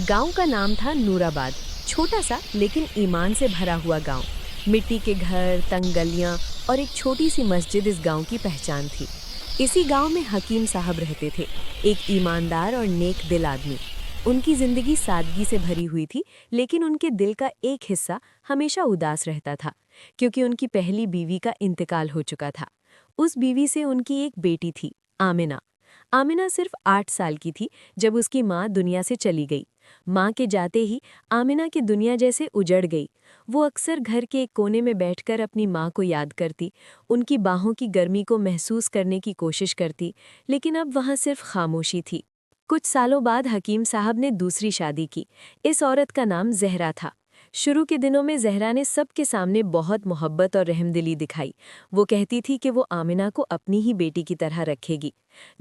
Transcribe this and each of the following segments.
गांव का नाम था नूराबाद। छोटा सा लेकिन ईमान से भरा हुआ गांव। मिट्टी के घर, तंग गलियां और एक छोटी सी मस्जिद इस गांव की पहचान थी। इसी गांव में हकीम साहब रहते थे, एक ईमानदार और नेक दिल आदमी। उनकी जिंदगी सादगी से भरी हुई थी, लेकिन उनके दिल का एक हिस्सा हमेशा उदास रहता था, क्योंकि उनकी पहली बीवी का इंतकाल हो चुका था। उस बीवी से उनकी एक बेटी थी, आमिना। आमिना सिर्फ 8 साल की थी जब उसकी माँ दुनिया से चली गई। माँ के जाते ही आमिना की दुनिया जैसे उजड़ गई। वो अक्सर घर के एक कोने में बैठकर अपनी माँ को याद करती, उनकी बाहों की गर्मी को महसूस करने की कोशिश करती, लेकिन अब वहाँ सिर्फ खामोशी थी। कुछ सालों बाद हकीम साहब ने दूसरी शादी की। इस औरत का नाम जहरा था। शुरू के दिनों में जहरा ने सबके सामने बहुत मोहब्बत और रहमदिली दिखाई। वो कहती थी कि वो आमिना को अपनी ही बेटी की तरह रखेगी।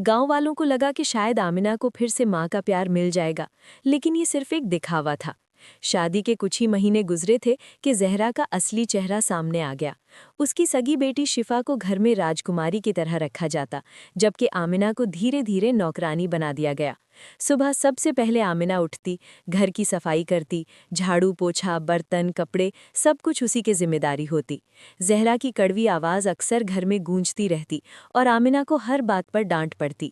गांव वालों को लगा कि शायद आमिना को फिर से माँ का प्यार मिल जाएगा, लेकिन ये सिर्फ एक दिखावा था। शादी के कुछ ही महीने गुजरे थे कि जहरा का असली चेहरा सामने आ गया। उसकी सगी बेटी शिफा को घर में राजकुमारी की तरह रखा जाता, जबकि आमिना को धीरे धीरे नौकरानी बना दिया गया। सुबह सबसे पहले आमिना उठती, घर की सफाई करती, झाड़ू पोछा, बर्तन, कपड़े, सब कुछ उसी की जिम्मेदारी होती। जहरा की कड़वी आवाज़ अक्सर घर में गूंजती रहती और आमिना को हर बात पर डांट पड़ती।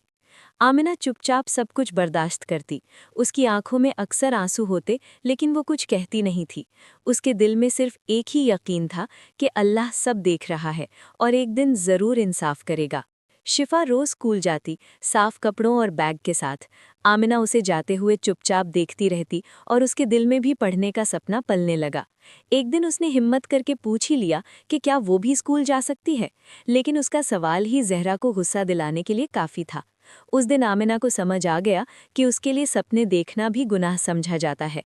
आमिना चुपचाप सब कुछ बर्दाश्त करती। उसकी आंखों में अक्सर आंसू होते, लेकिन वो कुछ कहती नहीं थी। उसके दिल में सिर्फ एक ही यकीन था कि अल्लाह सब देख रहा है और एक दिन ज़रूर इंसाफ करेगा। शिफा रोज़ स्कूल जाती, साफ कपड़ों और बैग के साथ। आमिना उसे जाते हुए चुपचाप देखती रहती और उसके दिल में भी पढ़ने का सपना पलने लगा। एक दिन उसने हिम्मत करके पूछ ही लिया कि क्या वो भी स्कूल जा सकती है, लेकिन उसका सवाल ही जहरा को गुस्सा दिलाने के लिए काफ़ी था। उस दिन आमिना को समझ आ गया कि उसके लिए सपने देखना भी गुनाह समझा जाता है।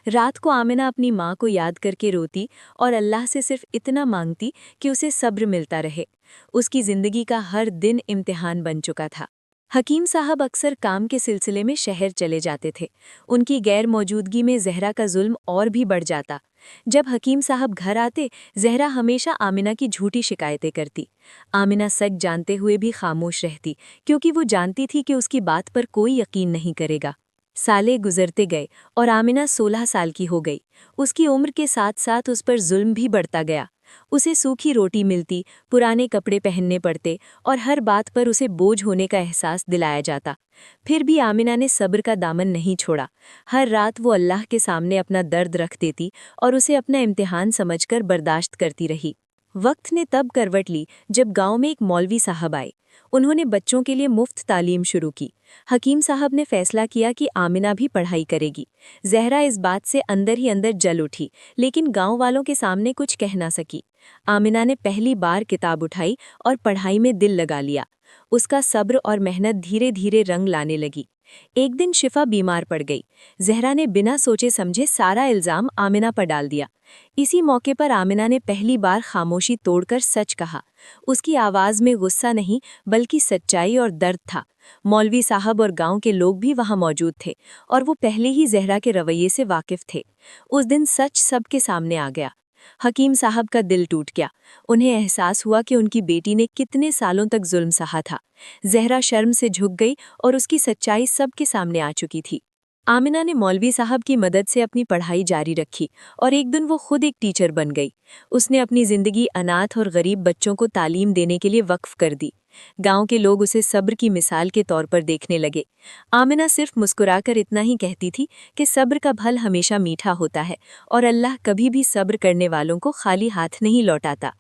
रात को आमिना अपनी माँ को याद करके रोती और अल्लाह से सिर्फ इतना मांगती कि उसे सब्र मिलता रहे। उसकी जिंदगी का हर दिन इम्तिहान बन चुका था। हकीम साहब अक्सर काम के सिलसिले में शहर चले जाते थे। उनकी गैर मौजूदगी में जहरा का जुल्म और भी बढ़ जाता। जब हकीम साहब घर आते, जहरा हमेशा आमिना की झूठी शिकायतें करती। आमिना सच जानते हुए भी खामोश रहती, क्योंकि वो जानती थी कि उसकी बात पर कोई यकीन नहीं करेगा। साले गुजरते गए और आमिना 16 साल की हो गई। उसकी उम्र के साथ साथ उस पर जुल्म भी बढ़ता गया। उसे सूखी रोटी मिलती, पुराने कपड़े पहनने पड़ते और हर बात पर उसे बोझ होने का एहसास दिलाया जाता। फिर भी आमिना ने सब्र का दामन नहीं छोड़ा। हर रात वो अल्लाह के सामने अपना दर्द रख देती और उसे अपना इम्तिहान समझकर बर्दाश्त करती रही। वक्त ने तब करवट ली जब गांव में एक मौलवी साहब आए। उन्होंने बच्चों के लिए मुफ्त तालीम शुरू की। हकीम साहब ने फैसला किया कि आमिना भी पढ़ाई करेगी। जहरा इस बात से अंदर ही अंदर जल उठी, लेकिन गांव वालों के सामने कुछ कह ना सकी। आमिना ने पहली बार किताब उठाई और पढ़ाई में दिल लगा लिया। उसका सब्र और मेहनत धीरे धीरे रंग लाने लगी। एक दिन शिफा बीमार पड़ गई। जहरा ने बिना सोचे समझे सारा इल्जाम आमिना पर डाल दिया। इसी मौके पर आमिना ने पहली बार खामोशी तोड़कर सच कहा। उसकी आवाज़ में गुस्सा नहीं, बल्कि सच्चाई और दर्द था। मौलवी साहब और गांव के लोग भी वहां मौजूद थे और वो पहले ही जहरा के रवैये से वाकिफ थे। उस दिन सच सबके सामने आ गया। हकीम साहब का दिल टूट गया। उन्हें एहसास हुआ कि उनकी बेटी ने कितने सालों तक जुल्म सहा था। जहरा शर्म से झुक गई और उसकी सच्चाई सबके सामने आ चुकी थी। आमिना ने मौलवी साहब की मदद से अपनी पढ़ाई जारी रखी और एक दिन वो खुद एक टीचर बन गई। उसने अपनी जिंदगी अनाथ और गरीब बच्चों को तालीम देने के लिए वक्फ कर दी। गांव के लोग उसे सब्र की मिसाल के तौर पर देखने लगे। आमिना सिर्फ मुस्कुराकर इतना ही कहती थी कि सब्र का फल हमेशा मीठा होता है और अल्लाह कभी भी सब्र करने वालों को खाली हाथ नहीं लौटाता।